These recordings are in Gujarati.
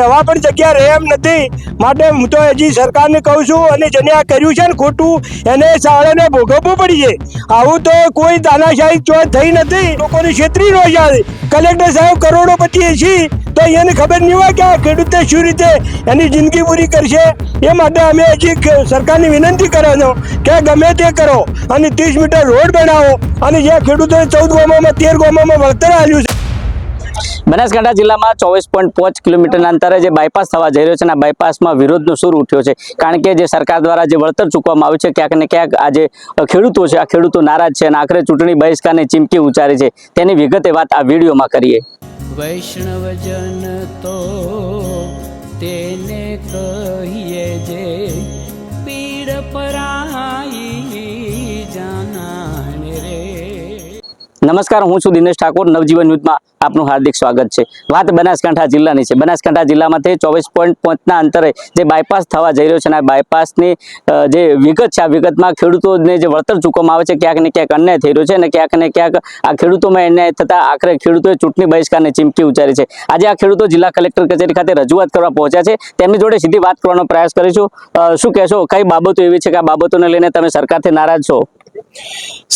રહેવા પણ જગ્યા રહે એમ નથી। માટે હું તો હજી સરકારને કહું છું, અને જેને આ કર્યું છે ને ખોટું એને શાળાને ભોગવવું પડી છે। આવું તો કોઈ તાનાશાહી ચો થઈ નથી, લોકોની છેતરી રોજા છે। કલેક્ટર સાહેબ કરોડોપતિ છે તો એને ખબર નહીં હોય કે આ ખેડૂતે શું રીતે એની જિંદગી પૂરી કરશે। એ માટે અમે હજી સરકારની વિનંતી કરે છે કે ગમે તે કરો અને 30 મીટર રોડ બનાવો, અને જે ખેડૂતોએ 14 ગામોમાં 13 ગામોમાં વળતર આપ્યું છે। બનાસકાંઠા જિલ્લામાં 24.5 કિલોમીટરના અંતરે જે બાયપાસ થવા જઈ રહ્યો છે, અને આ બાયપાસમાં વિરોધનો સૂર ઉઠ્યો છે, કારણ કે જે સરકાર દ્વારા જે વળતર ચૂકવવામાં આવ્યું છે, ક્યાંક ને ક્યાંક આ જે ખેડૂતો છે, આ ખેડૂતો નારાજ છે અને આખરે ચૂંટણી બહિષ્કારની ચીમકી ઉચ્ચારી છે। તેની વિગતે વાત આ વિડીયોમાં કરીએ। વૈષ્ણવજન તો તેને કહીએ જે પીડ પરાઈ જાનાને રે। નમસ્કાર, હું છું દિનેશ ઠાકોર। નવજીવન ન્યૂઝમાં આપનું હાર્દિક સ્વાગત છે। વાત બનાસકાંઠા જિલ્લાની છે। બનાસકાંઠા જિલ્લામાંથી 24.5ના અંતરે જે બાયપાસ થવા જઈ રહ્યો છે, અને આ બાયપાસની જે વિગત છે, આ વિગતમાં ખેડૂતોને જે વળતર ચૂકવવામાં આવે છે, ક્યાંક ને ક્યાંક અન્યાય થઈ રહ્યો છે, અને ક્યાંક ને ક્યાંક આ ખેડૂતોમાં અન્યાય થતાં આખરે ખેડૂતોએ ચૂંટણી બહિષ્કારની ચીમકી ઉચ્ચારી છે। આજે આ ખેડૂતો જિલ્લા કલેક્ટર કચેરી ખાતે રજૂઆત કરવા પહોંચ્યા છે। તેમની જોડે સીધી વાત કરવાનો પ્રયાસ કરીશું। શું કહેશો, કઈ બાબતો એવી છે કે આ બાબતોને લઈને તમે સરકારથી નારાજ છો?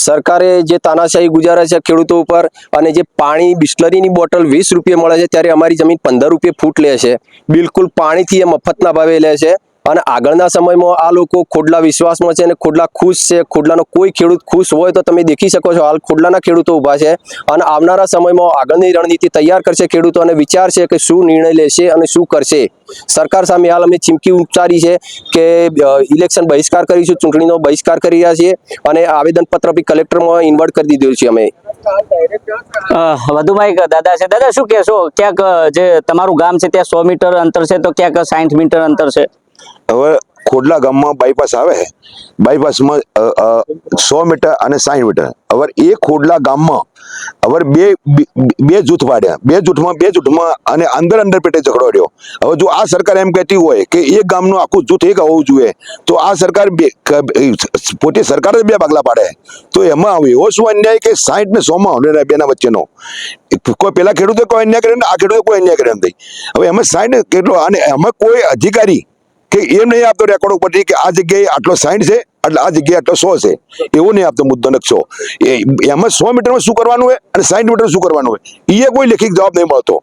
સરકારે જે તાનાશાહી ગુજારે છે ખેડૂતો ઉપર, અને જે પાણી બિસ્લરીની બોટલ 20 રૂપિયા મળે છે ત્યારે અમારી જમીન 15 રૂપિયા ફૂટ લે છે। બિલકુલ પાણીથી એ મફતના ભાવે લે છે, અને આગળના સમયમાં આ લોકો ખોડલા વિશ્વાસમાં છે અને ખોડલા ખુશ છે। ખોડલાનો કોઈ ખેડૂત ખુશ હોય તો તમે દેખી શકો છો, હાલ ખોડલાના ખેડૂતો ઊભા છે, અને આવનારા સમયમાં આગળની રણનીતિ તૈયાર કરશે ખેડૂતો, અને વિચારશે કે શું નિર્ણય લેશે અને શું કરશે। સરકાર સામે હાલ અમે ચીમકી ઉચ્ચારી છે કે ઇલેક્શન બહિષ્કાર કરીશું, ચૂંટણીનો બહિષ્કાર કરી રહ્યા છીએ, અને આવેદનપત્ર બી કલેક્ટરમાં ઇન્વર્ટ કરી દીધું છે અમે। વધુમાં એક દાદા છે। દાદા, શું કહેશો, ક્યાંક જે તમારું ગામ છે ત્યાં 100 મીટર અંતર છે, તો ક્યાંક 60 મીટર અંતર છે? હવે ખોડલા ગામમાં બાયપાસ આવે, બાયપાસમાં 100 મીટર અને 60 મીટર। હવે એ ખોડલા ગામમાં હવે બે જૂથ પાડ્યા, બે જૂથમાં અને અંદર પેટે ઝઘડો રહ્યો। હવે જો આ સરકાર એમ કહેતી હોય કે એક ગામનું આખું જૂથ એક હોવું જોઈએ, તો આ સરકાર પોતે સરકાર જ બે ભાગલા પાડે, તો એમાં એવો શું અન્યાય કે 60 ને 100 માં બેના વચ્ચેનો કોઈ પેલા ખેડૂતો કોઈ અન્યાય કરે ને આ ખેડૂતો કોઈ અન્યાય કરે નથી। હવે એમાં 60 કેટલો, અને એમાં કોઈ અધિકારી કે એમ નહીં આપતો રેકોર્ડ ઉપરથી કે આ જગ્યાએ આટલો 60 છે એટલે આ જગ્યાએ આટલો 100 છે, એવું નહીં આપતો મુદ્દો નકશો। એમાં 100 મીટરમાં શું કરવાનું હોય અને 60 મીટર શું કરવાનું હોય એ કોઈ લેખિત જવાબ નહીં મળતો।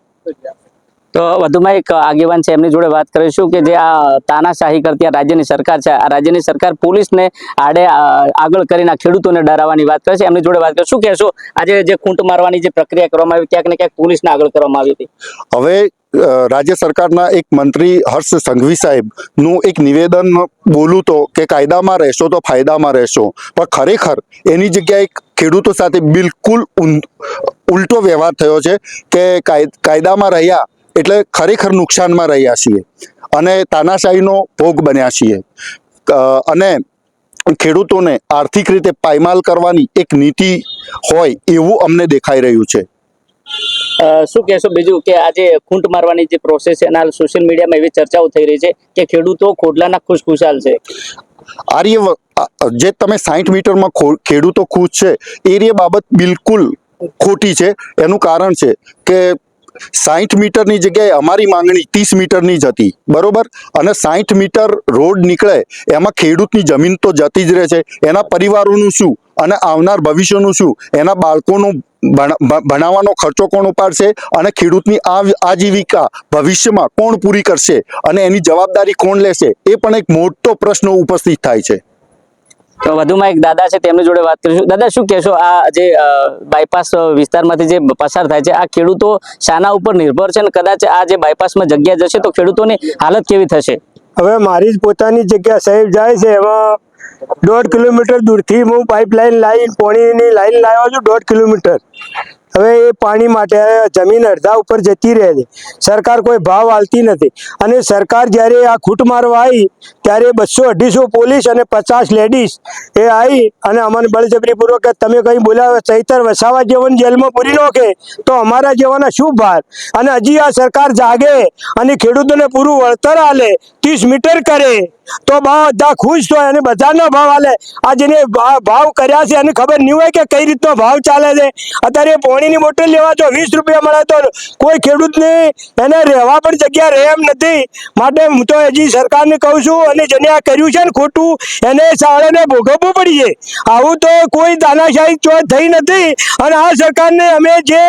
તો વધુમાં એક આગેવાન છે, એમની જોડે વાત કરીશું કે જે આ તાનાશાહી કરતી આ રાજ્યની સરકાર છે, આ રાજ્યની સરકાર પોલીસને આગળ કરીને ખેડૂતોને ડરાવવાની વાત કરે છે। એમની જોડે વાત કરીશું। શું કહેશો, આજે જે ખૂંટ મારવાની જે પ્રક્રિયા કરવામાં આવી, ક્યાંક ને ક્યાંક પોલીસને આગળ કરવામાં આવી હતી? હવે રાજ્ય સરકારના એક મંત્રી હર્ષ સંઘવી સાહેબ નું એક નિવેદન બોલું તો કે કાયદામાં રહેશો તો ફાયદામાં રહેશો, પણ ખરેખર એની જગ્યાએ ખેડૂતો સાથે બિલકુલ ઉલટો વ્યવહાર થયો છે કે કાયદામાં રહ્યા એટલે ખરેખર નુકસાનમાં રહ્યા છીએ અને તાનાશાહીનો ભોગ બન્યા છીએ। અને ખેડૂતોને આર્થિક રીતે પાયમાલ કરવાની એક નીતિ હોય એવું અમને દેખાઈ રહ્યું છે। શું કહેશો બીજું કે આજે ખૂંટ મારવાની જે પ્રોસેસ છે, એના સોશિયલ મીડિયામાં એવી ચર્ચાઓ થઈ રહી છે કે ખેડૂતો ખોડલાના ખુશખુશાલ છે? આર્ય જે તમે 60 મીટરમાં ખેડૂતો ખુશ છે એ બાબત બિલકુલ ખોટી છે। એનું કારણ છે કે 60 મીટરની જગ્યાએ અમારી માંગણી 30 મીટરની જ હતી, બરોબર, અને 60 મીટર રોડ નીકળે એમાં ખેડૂતની જમીન તો જતી જ રહે છે, એના પરિવારોનું શું અને આવનાર ભવિષ્યનું શું, એના બાળકોનું ભણાવવાનો ખર્ચો કોણ ઉપાડશે, અને ખેડૂતની આજીવિકા ભવિષ્યમાં કોણ પૂરી કરશે, અને એની જવાબદારી કોણ લેશે, એ પણ એક મોટો પ્રશ્ન ઉપસ્થિત થાય છે। તો વધુમાં એક દાદા છે, તેમની જોડે વાત કરીશું। દાદા, શું કહેશો, આ જે બાયપાસ વિસ્તારમાંથી જે પસાર થાય છે, આ ખેડૂતો શાના ઉપર નિર્ભર છે, અને કદાચ આ જે બાયપાસમાં જગ્યા જશે તો ખેડૂતોની હાલત કેવી થશે? હવે મારી જ પોતાની જગ્યા સાહેબ જાય છે, એમાં 1.5 કિલોમીટર દૂરથી હું પાઇપલાઇન લાઈન પાણીની લાઈન લાવ્યો છું 1.5 કિલોમીટર। હવે એ પાણી માટે જમીન અડધા ઉપર જતી રહે છે, સરકાર કોઈ ભાવ આલતી નથી, અને સરકાર જ્યારે આ ખૂંટ મારવા આવી ત્યારે 200-250 પોલીસ અને 50 લેડીઝ એ આવી અને અમને બળજબરીપૂર્વક તમે કંઈ બોલાવે ચૈતર વસાવા જેવાને જેલમાં પૂરી નાખે તો અમારા જેવાના શું ભાર? અને હજી આ સરકાર જાગે અને ખેડૂતોને પૂરું વળતર આલે, 30 મીટર કરે તો બધા ખુશ થાય અને બજારના ભાવ આલે। આ જેને ભાવ કર્યા છે એને ખબર નહીં હોય કે કઈ રીતનો ભાવ ચાલે છે। અત્યારે પાણીની બોટલ લેવા તો 20 રૂપિયા મળે તો કોઈ ખેડૂતને એને રહેવા પણ જગ્યા રહે એમ નથી. માટે હું તો હજી સરકારને કહું છું, અને જેને આ કર્યું છે ને ખોટું એને શાળાને ભોગવવું પડીએ. આવું તો કોઈ તાનાશાહી થઈ નથી. અને આ સરકારને અમે જે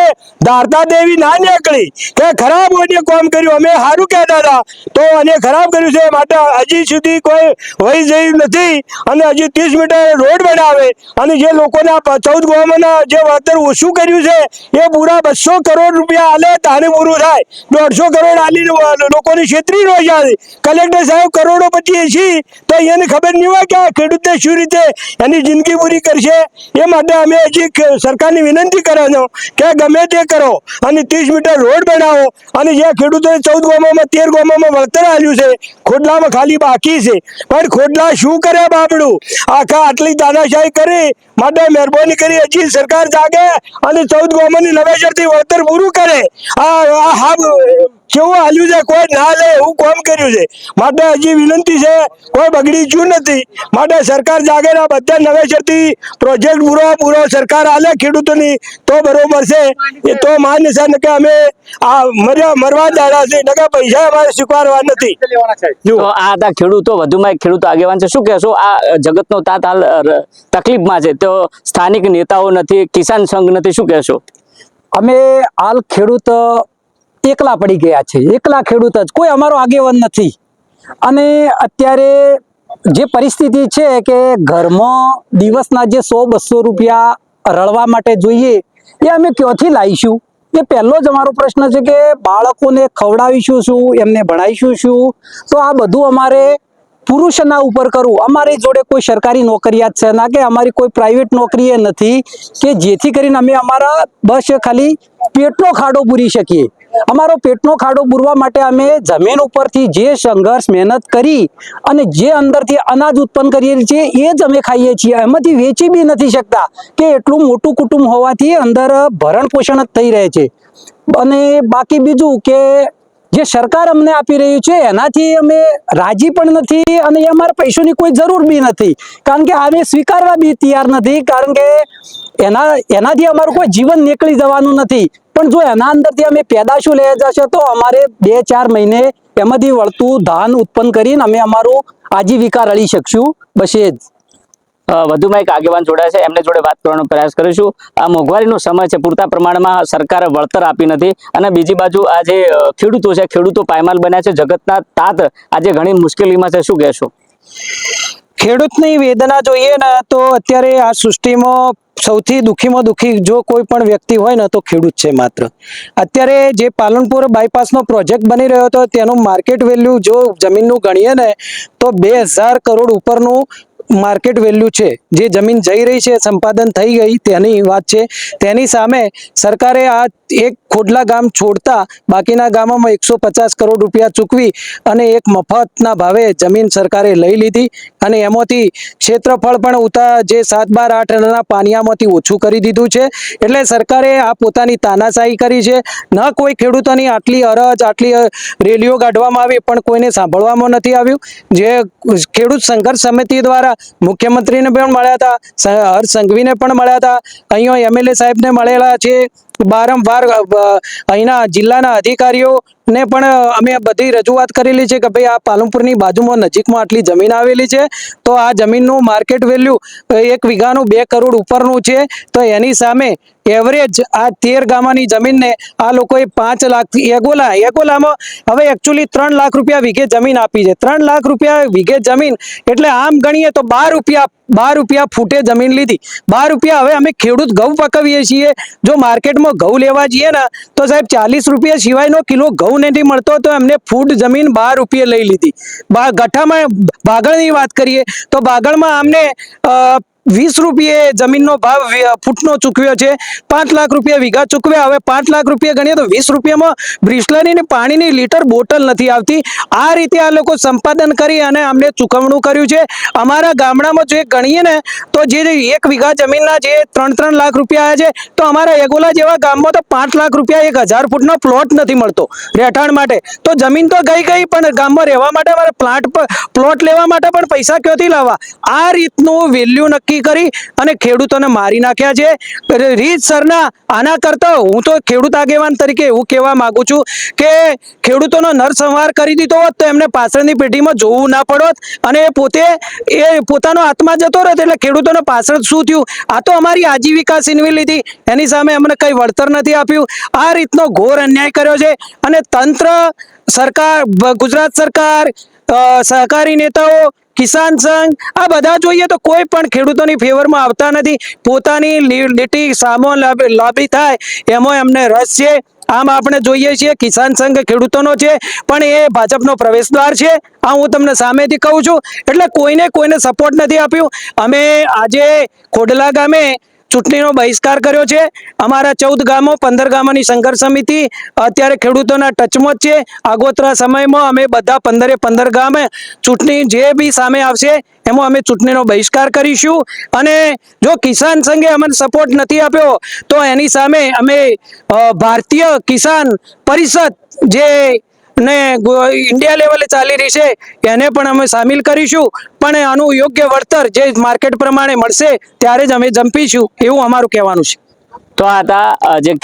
ધારતા દેવી ના નીકળી કે ખરાબ હોય કામ કર્યું, અમે સારું કહેતા હતા તો અને ખરાબ કર્યું છે. માટે હજી સુધી કોઈ વહી જયું નથી. અને હજી 30 મીટર રોડ બનાવે અને જે લોકોના 14 ગામોના જે વળતર ઓછું કર્યું છે એ પૂરા 200 કરોડ રૂપિયા આલે તાને પૂરું થાય. 150 કરોડ આલી લોકોની છેતરી રોજા છે. કલેક્ટર સાહેબ કરોડો પછી છે તો એને ખબર નહીં હોય કે આ ખેડૂતને શું રીતે એની જિંદગી પૂરી કરશે. એ માટે અમે હજી સરકારની વિનંતી કરે છે કે ગમે તે કરો અને 30 મીટર રોડ બનાવો. અને જે ખેડૂતોએ 14 ગામોમાં 13 ગામોમાં વળતર આવ્યું છે, ખોડલામાં ખાલી બાકી છે. પણ ખોડલા શું કરે બાબડું, આટલી તાનાશાહી કરી. માટે મહેરબાની કરી હજી સરકાર જાગે અને 14 ગામોની નવેસરથી વળતર પૂરું કરે. કેવું હાલ્યું છે, કોઈ ના લે એવું કામ કર્યું છે. માટે હજી વિનંતી છે, કોઈ બગડી ગયું નથી. માટે સરકાર જાગે ને બધા નવેસરથી પ્રોજેક્ટ પૂરો સરકાર આલે ખેડૂતોની તો બરોબર છે. એ તો માન્ય છે ને કે અમે આ મરવા દાડા છે ને કે પૈસા અમારે સ્વીકારવા નથી. તો આ હતા ખેડૂતો, વધુમાં એક ખેડૂત આગેવાન છે. શું કહેશો, આ જગતનો તાત હાલ તકલીફમાં છે તો સ્થાનિક નેતાઓ નથી, કિસાન સંઘ નથી, શું કહેશો? અમે હાલ ખેડૂત એકલા પડી ગયા છે. એકલા ખેડૂત જ, કોઈ અમારો આગેવાન નથી. અને અત્યારે જે પરિસ્થિતિ છે કે ઘરમાં દિવસના જે 100-200 રૂપિયા રળવા માટે જોઈએ એ અમે ક્યાંથી લાવીશું? એ પહેલો જ અમારો પ્રશ્ન છે કે બાળકોને ખવડાવીશું શું, એમને ભણાવીશું શું? તો આ બધું અમારે પુરુષના ઉપર કરવું. અમારી જોડે કોઈ સરકારી નોકરિયાત છે ના કે અમારી કોઈ પ્રાઇવેટ નોકરી એ નથી કે જેથી કરીને અમે અમારા બસ ખાલી પેટનો ખાડો પૂરી શકીએ. અમારો પેટનો ખાડો પૂરવા માટે અમે જમીન ઉપરથી જે સંઘર્ષ મહેનત કરી અને જે અંદરથી અનાજ ઉત્પન્ન કરીએ છીએ એ જ અમે ખાઈએ છીએ. એમાંથી વેચી બી નથી શકતા કે એટલું મોટું કુટુંબ હોવાથી અંદર ભરણ પોષણ જ થઈ રહે છે. અને બાકી બીજું કે જે સરકાર અમને આપી રહ્યું છે એનાથી અમે રાજી પણ નથી અને અમારે પૈસાની કોઈ જરૂર બી નથી. કારણ કે અમે સ્વીકારવા બી તૈયાર નથી. કારણ કે એનાથી અમારું કોઈ જીવન નીકળી જવાનું નથી. પણ જો એના અંદરથી અમે પેદાશો લઈ જશે તો અમારે 2-4 મહિને એમાંથી વળતું ધાન ઉત્પન્ન કરીને અમે અમારું આજીવિકા રળી શકશું. બસ એ જ. વધુમાં એક આગેવાન જોડાય છે, એમને જોડે વાત કરવાનો પ્રયાસ કરીશું. આ મોંઘવારીનો સમય છે, પૂરતા પ્રમાણમાં સરકારે વળતર આપી નથી. અને બીજી બાજુ આ જે ખેડૂતો છે, ખેડૂતો પાયમાલ બન્યા છે. જગતના તાત આજે ઘણી મુશ્કેલીમાં છે, શું કહેશો? ખેડૂતની વેદના જોઈએ ને તો અત્યારે આ સૃષ્ટિમાં સૌથી દુઃખીમાં દુઃખી જો કોઈ પણ વ્યક્તિ હોય ને તો ખેડૂત છે માત્ર. અત્યારે જે પાલનપુર બાયપાસનો પ્રોજેક્ટ બની રહ્યો હતો તેનું માર્કેટ વેલ્યુ જો જમીનનું ગણીએ ને તો 2000 કરોડ ઉપરનું માર્કેટ વેલ્યુ છે. જે જમીન જઈ રહી છે, સંપાદન થઈ ગઈ તેની વાત છે. તેની સામે સરકારે આ એક ખોડલા ગામ છોડતા બાકીના ગામોમાં 150 કરોડ રૂપિયા ચૂકવી અને એક મફતના ભાવે જમીન સરકારે લઈ લીધી. અને એમાંથી ક્ષેત્રફળ પણ જે 7-12-8 પાનિયામાંથી ઓછું કરી દીધું છે. એટલે સરકારે આ પોતાની તાનાશાહી કરી છે. ન કોઈ ખેડૂતોની આટલી અરજ, આટલી રેલીઓ કાઢવામાં આવી પણ કોઈને સાંભળવામાં નથી આવ્યું. જે ખેડૂત સંઘર્ષ સમિતિ દ્વારા મુખ્યમંત્રીને પણ મળ્યા હતા, હર્ષ સંઘવીને પણ મળ્યા હતા, અહીંયા MLA સાહેબને મળેલા છે. વારંવાર અહીંના જિલ્લાના અધિકારીઓને પણ અમે બધી રજૂઆત કરેલી છે કે ભાઈ આ પાલનપુરની બાજુમાં નજીકમાં આટલી જમીન આવેલી છે તો આ જમીનનું માર્કેટ વેલ્યુ 1 વીઘાનું 2 કરોડ ઉપરનું છે. તો એની સામે એવરેજ આ 13 ગામાની જમીનને આ લોકોએ 5 લાખ એગોલામાં હવે એકચ્યુઅલી 3 લાખ રૂપિયા વીઘે જમીન આપી છે. 3 લાખ રૂપિયા વીઘે જમીન એટલે આમ ગણીએ તો 12 રૂપિયા ફૂટે જમીન લીધી. 12 રૂપિયા. હવે અમે ખેડૂત ઘઉં પકવીએ છીએ, જો માર્કેટમાં ઘઉં લેવા જઈએ ને તો સાહેબ 40 રૂપિયા સિવાયનો કિલો ઘઉં નથી મળતો તો એમને ફૂટ જમીન 12 રૂપિયા લઈ લીધી. ગઠ્ઠામાં બાગળની વાત કરીએ તો બાગળમાં અમને 20 રૂપિયે જમીનનો ભાવ ફૂટનો ચૂકવ્યો છે. 5 લાખ રૂપિયા વીઘા ચૂકવ્યા. હવે 5 લાખ રૂપિયા ગણીએ તો 20 રૂપિયામાં બ્રિસ્લરીની પાણીની લીટર બોટલ નથી આવતી. આ રીતે આ લોકો સંપાદન કરી અને અમને ચૂકવણું કર્યું છે. અમારા ગામડામાં જો ગણીએ ને તો જે 1 વીઘા જમીનના જે 3 લાખ રૂપિયા આવ્યા છે તો અમારા એગોલા જેવા ગામમાં તો 5 લાખ રૂપિયા 1000 ફૂટનો પ્લોટ નથી મળતો રહેઠાણ માટે. તો જમીન તો ગઈ પણ ગામમાં રહેવા માટે અમારે પ્લોટ લેવા માટે પણ પૈસા ક્યાંથી લાવવા? આ રીતનું વેલ્યુ નક્કી નક્કી કરી અને ખેડૂતોને મારી નાખ્યા છે રીતસરના આના કરતા હું તો ખેડૂત આગેવાન તરીકે એવું કહેવા માંગુ છું કે ખેડૂતોનો નરસંહાર કરી દીધો હોત તો એમને પાછળની પેઢીમાં જોવું ના પડોત અને એ પોતાનો આત્મા જતો રહેત એટલે ખેડૂતોને પાછળ શું થયું આ તો અમારી આજીવિકા છીનવી લીધી એની સામે અમને કઈ વળતર નથી આપ્યું આ રીતનો ઘોર અન્યાય કર્યો છે અને તંત્ર સરકાર ગુજરાત સરકાર સહકારી નેતાઓ કિસાન સંઘ આ બધા જોઈએ તો કોઈ પણ ખેડૂતોની ફેવરમાં આવતા નથી પોતાની લીટી સામો લાભી થાય એમાં એમને રસ છે આમ આપણે જોઈએ છીએ કિસાન સંઘ ખેડૂતોનો છે પણ એ ભાજપનો પ્રવેશદ્વાર છે આ હું તમને સામેથી કહું છું એટલે કોઈને સપોર્ટ નથી આપ્યું અમે આજે ખોડલા ગામે ચૂંટણીનો બહિષ્કાર કર્યો છે અમારા 14 ગામો 15 ગામોની સંઘર્ષ સમિતિ અત્યારે ખેડૂતોના ટચમાં જ છે આગોતરા સમયમાં અમે બધા 15 ગામે ચૂંટણી જે બી સામે આવશે એમાં અમે ચૂંટણીનો બહિષ્કાર કરીશું અને જો કિસાન સંઘે અમને સપોર્ટ નથી આપ્યો તો એની સામે અમે ભારતીય કિસાન પરિષદ જે ને ઇન્ડિયા લેવલે ચાલી રહી છે એને પણ અમે સામેલ કરીશું પણ આનું યોગ્ય વળતર જે માર્કેટ પ્રમાણે મળશે ત્યારે જ અમે જંપીશું એવું અમારું કહેવાનું છે તો આ હતા જે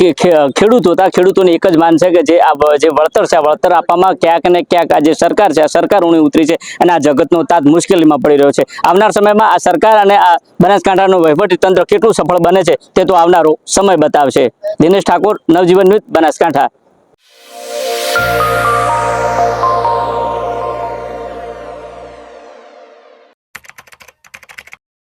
ખેડૂતો હતા ખેડૂતોની એક જ માન છે કે જે વળતર છે આ વળતર આપવામાં ક્યાંક ને ક્યાંક આ જે સરકાર છે આ સરકાર ઊણી ઉતરી છે અને આ જગતનો તાત મુશ્કેલીમાં પડી રહ્યો છે આવનાર સમયમાં આ સરકાર અને આ બનાસકાંઠાનું વહીવટી તંત્ર કેટલું સફળ બને છે તે તો આવનારો સમય બતાવશે. દિનેશ ઠાકોર, નવજીવન ન્યૂઝ, બનાસકાંઠા.